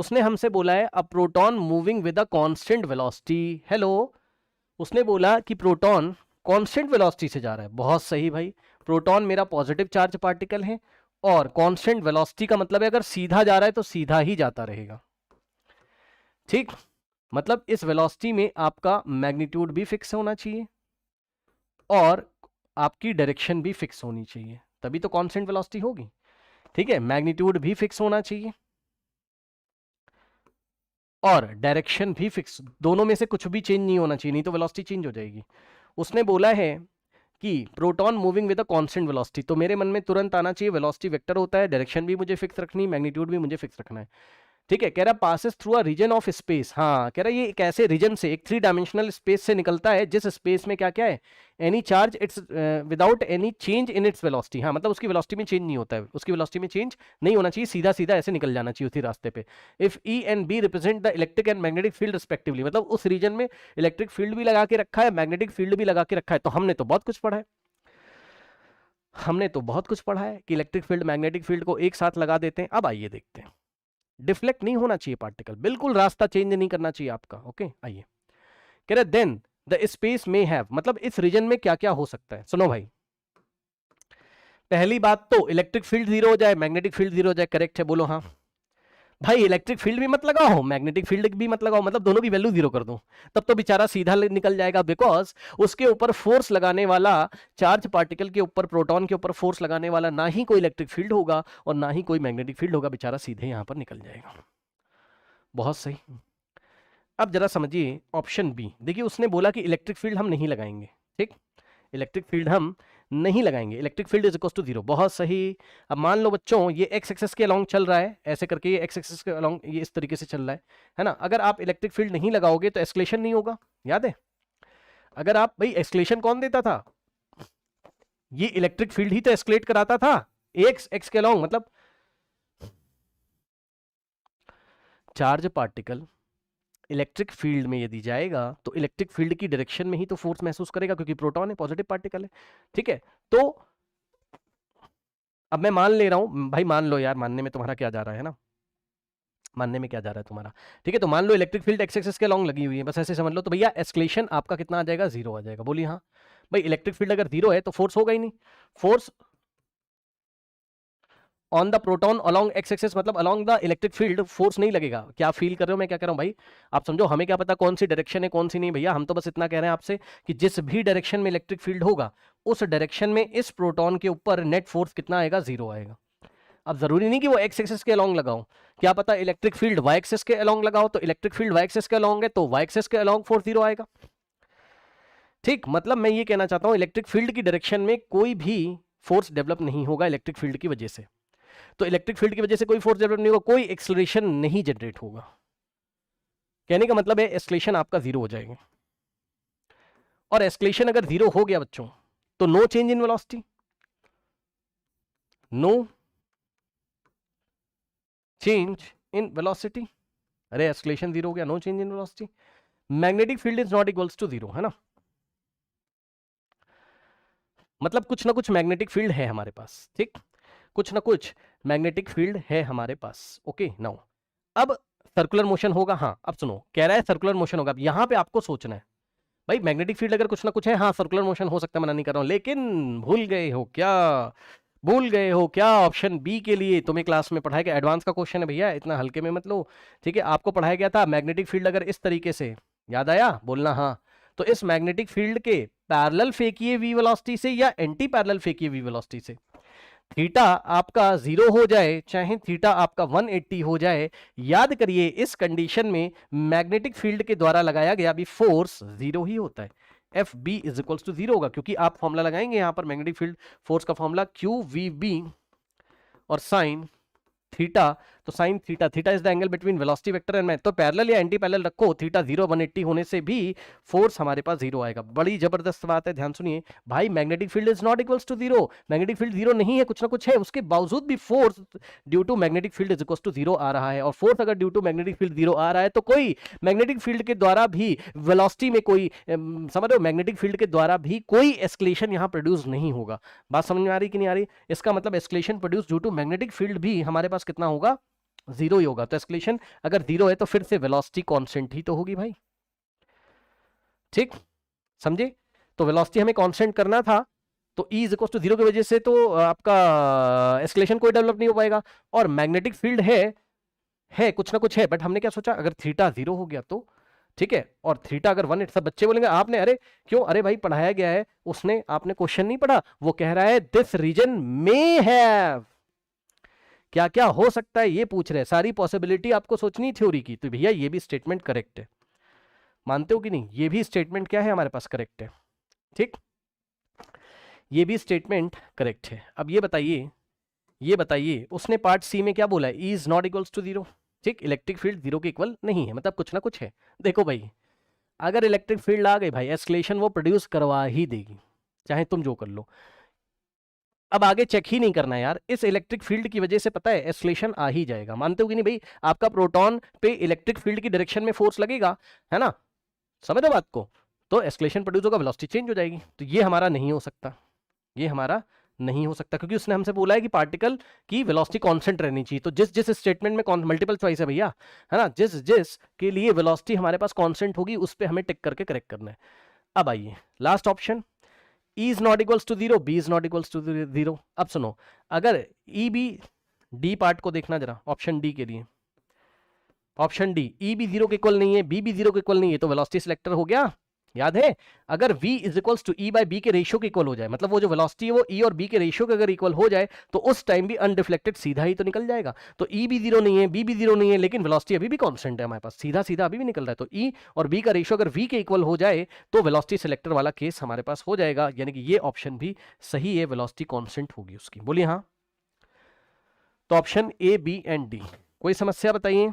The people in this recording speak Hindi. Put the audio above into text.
उसने हमसे बोला है a proton moving with a constant velocity. Hello, उसने बोला कि प्रोटॉन कांस्टेंट वेलोसिटी से जा रहा है। बहुत सही भाई, प्रोटॉन मेरा पॉजिटिव चार्ज पार्टिकल है और कांस्टेंट वेलोसिटी का मतलब है अगर सीधा जा रहा है तो सीधा ही जाता रहेगा। ठीक, मतलब इस वेलोसिटी में आपका मैग्नीट्यूड भी फिक्स होना चाहिए और आपकी डायरेक्शन भी फिक्स होनी चाहिए, तभी तो कांस्टेंट वेलोसिटी होगी। ठीक है, मैग्नीट्यूड भी फिक्स होना चाहिए और डायरेक्शन भी फिक्स, दोनों में से कुछ भी चेंज नहीं होना चाहिए, नहीं तो वेलोसिटी चेंज हो जाएगी। उसने बोला है कि proton moving with a constant velocity, तो मेरे मन में तुरंत आना चाहिए वेलोसिटी वेक्टर होता है, डायरेक्शन भी मुझे फिक्स रखनी, मैग्नीट्यूड भी मुझे फिक्स रखना है। ठीक है, कह रहा passes through a region of space. हाँ, कह रहा ये एक ऐसे रीजन से, एक 3 डायमेंशनल स्पेस से निकलता है जिस स्पेस में क्या क्या है, any charge it's without any change in its velocity. हाँ, मतलब उसकी वेलोसिटी में चेंज नहीं होता है, उसकी वेलोसिटी में चेंज नहीं होना चाहिए, सीधा सीधा ऐसे निकल जाना चाहिए उसी रास्ते पे। If E and B represent the electric and magnetic field respectively, मतलब उस रीजन में इलेक्ट्रिक फील्ड भी लगा के रखा है, मैग्नेटिक फील्ड भी लगा के रखा है। तो हमने तो बहुत कुछ पढ़ा है, हमने तो बहुत कुछ पढ़ा है कि इलेक्ट्रिक फील्ड मैग्नेटिक फील्ड को एक साथ लगा देते हैं। अब आइए देखते हैं, डिफ्लेक्ट नहीं होना चाहिए पार्टिकल, बिल्कुल रास्ता चेंज नहीं करना चाहिए आपका। ओके, आइए, कह रहे देन द स्पेस में हैव, मतलब इस रीजन में क्या क्या हो सकता है। सुनो भाई, पहली बात तो इलेक्ट्रिक फील्ड जीरो हो जाए, मैग्नेटिक फील्ड जीरो हो जाए। करेक्ट है, बोलो हाँ। भाई इलेक्ट्रिक फील्ड भी मत लगाओ, मैग्नेटिक फील्ड भी मत लगाओ, मतलब दोनों की वैल्यू जीरो कर दो, तब तो बेचारा सीधा निकल जाएगा, बिकॉज उसके ऊपर फोर्स लगाने वाला, चार्ज पार्टिकल के ऊपर, प्रोटॉन के ऊपर फोर्स लगाने वाला ना ही कोई इलेक्ट्रिक फील्ड होगा और ना ही कोई मैग्नेटिक फील्ड होगा, बेचारा सीधे यहां पर निकल जाएगा। बहुत सही। अब जरा समझिए ऑप्शन बी, देखिए उसने बोला कि इलेक्ट्रिक फील्ड हम नहीं लगाएंगे। ठीक, इलेक्ट्रिक फील्ड हम नहीं लगाएंगे, electric field is equal to zero. बहुत सही। अब मान लो बच्चों ये एक्स एक्सेस के अलोंग चल रहा है, ऐसे करके ये एक्स एक्सेस के अलोंग ये इस तरीके से चल रहा है ना। अगर आप इलेक्ट्रिक फील्ड नहीं लगाओगे तो एस्केलेशन नहीं होगा, याद है। अगर आप, भाई एस्केलेशन कौन देता था, ये इलेक्ट्रिक फील्ड ही तो एस्केलेट कराता था एक्स एक्स के अलोंग, मतलब चार्ज पार्टिकल इलेक्ट्रिक फील्ड में यदि जाएगा तो इलेक्ट्रिक फील्ड की डायरेक्शन में ही तो फोर्स महसूस करेगा, क्योंकि प्रोटॉन है, पॉजिटिव पार्टिकल है। ठीक है, तो अब मैं मान ले रहा हूं भाई, मान लो यार, मानने में तुम्हारा क्या जा रहा है ना, मानने में क्या जा रहा है तुम्हारा। ठीक है, तो मान लो इलेक्ट्रिक फील्ड एक्स एक्सिस के लॉन्ग लगी हुई है, बस ऐसे समझ लो, तो भैया एस्केलेशन आपका कितना आ जाएगा, जीरो आ जाएगा। बोलिए हाँ। भाई इलेक्ट्रिक फील्ड अगर जीरो है तो फोर्स होगा ही नहीं, force on the proton along X axis, मतलब along the electric field force नहीं लगेगा। क्या फील कर रहे हो मैं क्या कह रहा हूं भाई, आप समझो, हमें क्या पता कौन सी डायरेक्शन है कौन सी नहीं, भैया हम तो बस इतना कह रहे हैं आपसे कि जिस भी डायरेक्शन में इलेक्ट्रिक फील्ड होगा उस डायरेक्शन में इस प्रोटॉन के ऊपर नेट फोर्स कितना आएगा, जीरो आएगा। अब जरूरी नहीं कि वो एक्स एक्सिस के अलोंग लगाओ, क्या पता इलेक्ट्रिक फील्ड वाई एक्सिस के अलोंग लगाओ, तो इलेक्ट्रिक फील्ड वाई एक्सिस के अलोंग है तो वाई एक्सिस के अलोंग फोर्स जीरो आएगा। ठीक, मतलब मैं ये कहना चाहता हूं इलेक्ट्रिक फील्ड की डायरेक्शन में कोई भी फोर्स डेवलप नहीं होगा इलेक्ट्रिक फील्ड की वजह से, तो इलेक्ट्रिक फील्ड की वजह से कोई फोर्स डेवलप नहीं होगा, कोई एक्सेलरेशन नहीं जनरेट होगा। कहने का मतलब है एक्सेलरेशन आपका जीरो हो जाएगा, और एक्सेलरेशन अगर जीरो हो गया बच्चों तो no change in velocity, no change in velocity. अरे एक्सेलरेशन जीरो हो गया, no change in velocity, magnetic field is not equals to zero, है ना। मतलब कुछ ना कुछ मैग्नेटिक फील्ड है हमारे पास। ठीक, कुछ ना कुछ मैग्नेटिक फील्ड है हमारे पास। ओके नाउ, अब सर्कुलर मोशन होगा। हाँ, अब सुनो, कह रहा है सर्कुलर मोशन होगा, अब यहां पे आपको सोचना है भाई मैग्नेटिक फील्ड अगर कुछ ना कुछ है, हाँ सर्कुलर मोशन हो सकता है, मना नहीं कर रहा हूं, लेकिन भूल गए हो क्या, भूल गए हो क्या, ऑप्शन बी के लिए तुम्हें क्लास में पढ़ाया गया, एडवांस का क्वेश्चन है भैया, इतना हल्के में मत लो। ठीक है, आपको पढ़ाया गया था मैग्नेटिक फील्ड अगर इस तरीके से, याद आया, बोलना हाँ, तो इस मैग्नेटिक फील्ड के पैरेलल फेंकिए वी वेलोसिटी से या एंटी पैरेलल फेंकिए वी वेलोसिटी से, थीटा आपका जीरो हो जाए चाहे थीटा आपका 180 हो जाए, याद करिए इस कंडीशन में मैग्नेटिक फील्ड के द्वारा लगाया गया भी फोर्स जीरो ही होता है, F B is equals to zero होगा, क्योंकि आप फॉर्मूला लगाएंगे यहां पर मैग्नेटिक फील्ड फोर्स का फॉर्मूला क्यू वी बी और साइन थीटा, तो sine theta, theta is the angle between velocity vector and math, तो पैरेलल या एंटी पैरेलल रखो, थीटा 0 180 होने से भी फोर्स हमारे पास जीरो आएगा। बड़ी जबरदस्त बात है, ध्यान सुनिए भाई, magnetic field is not equals to zero, magnetic field zero नहीं है, कुछ ना कुछ है, उसके बावजूद भी force due to magnetic field is equals to zero आ रहा है, और फोर्स अगर due to magnetic field zero आ रहा है तो कोई मैग्नेटिक फील्ड के द्वारा भी वेलोसिटी में कोई समझ रहे हो, मैग्नेटिक फील्ड के द्वारा भी कोई एस्केलेशन यहां प्रोड्यूस नहीं होगा। बात समझ में आ रही कि नहीं आ रही, इसका मतलब acceleration produce due to magnetic field भी हमारे पास कितना होगा, जीरो ही होगा। तो एस्केलेशन अगर जीरो है तो फिर से वेलोसिटी कांस्टेंट ही तो होगी भाई, ठीक, समझे? तो वेलोसिटी हमें कांस्टेंट करना था, तो E is equal to zero की वजह से तो आपका एस्केलेशन कोई डेवलप नहीं हो पाएगा। और मैग्नेटिक फील्ड है कुछ ना कुछ है, बट हमने क्या सोचा, अगर थीटा जीरो हो गया तो ठीक है, और थीटा अगर वन, सब बच्चे बोलेंगे आपने अरे क्यों, अरे भाई पढ़ाया गया है, उसने आपने क्वेश्चन नहीं पढ़ा, वो कह रहा है दिस रीजन में हैव, क्या क्या हो सकता है ये पूछ रहे हैं, सारी पॉसिबिलिटी आपको सोचनी थ्योरी की। तो भैया ये भी स्टेटमेंट करेक्ट है, मानते हो कि नहीं? ये भी स्टेटमेंट क्या है हमारे पास, करेक्ट है, ठीक, ये भी स्टेटमेंट करेक्ट है। अब ये बताइए उसने पार्ट सी में क्या बोला है, E is not equals to zero, ठीक, इलेक्ट्रिक फील्ड जीरो के इक्वल नहीं है, मतलब कुछ ना कुछ है। देखो भाई अगर इलेक्ट्रिक फील्ड आ गई भाई, एस्केलेशन वो प्रोड्यूस करवा ही देगी, चाहे तुम जो कर लो। अब आगे चेक ही नहीं करना है यार, इस इलेक्ट्रिक फील्ड की वजह से पता है एस्केलेशन आ ही जाएगा, मानते हो कि नहीं भाई? आपका प्रोटॉन पे इलेक्ट्रिक फील्ड की डायरेक्शन में फोर्स लगेगा, है ना, समझ रहे बात को? तो एस्केलेशन प्रोड्यूस होगा, वेलोसिटी चेंज हो जाएगी। तो ये हमारा नहीं हो सकता, ये हमारा नहीं हो सकता, क्योंकि उसने हमसे बोला है कि पार्टिकल की वेलोसिटी कांस्टेंट रहनी चाहिए। तो जिस जिस स्टेटमेंट में मल्टीपल चॉइस है भैया, है ना, जिस जिस के लिए वेलोसिटी हमारे पास कांस्टेंट होगी उस पे हमें टिक करके करेक्ट करना है। अब आइए last option, E is not equals to zero, B is not equals to zero. अब सुनो, अगर E B D पार्ट को देखना जरा, ऑप्शन डी के लिए, ऑप्शन डी, E भी जीरो के इक्वल नहीं है, B भी जीरो के इक्वल नहीं है, तो वेलोसिटी सिलेक्टर हो गया, याद है? अगर V is equals to E by B के रेशियो के इक्वल हो जाए, मतलब वो जो वेलोसिटी है वो E और B के रेशियो के अगर इक्वल हो जाए, तो उस टाइम भी अनरिफ्लेक्टेड सीधा ही तो निकल जाएगा। तो E भी जीरो नहीं है, B भी जीरो नहीं है, लेकिन वेलोसिटी अभी भी कांस्टेंट है हमारे पास, सीधा सीधा अभी भी निकल रहा है। तो E और B का रेशियो अगर V के इक्वल हो जाए तो वेलोसिटी सिलेक्टर वाला केस हमारे पास हो जाएगा, यानी कि ये ऑप्शन भी सही है, वेलोसिटी कांस्टेंट होगी उसकी। बोलिए हाँ। तो option A B and D, कोई समस्या बताइए?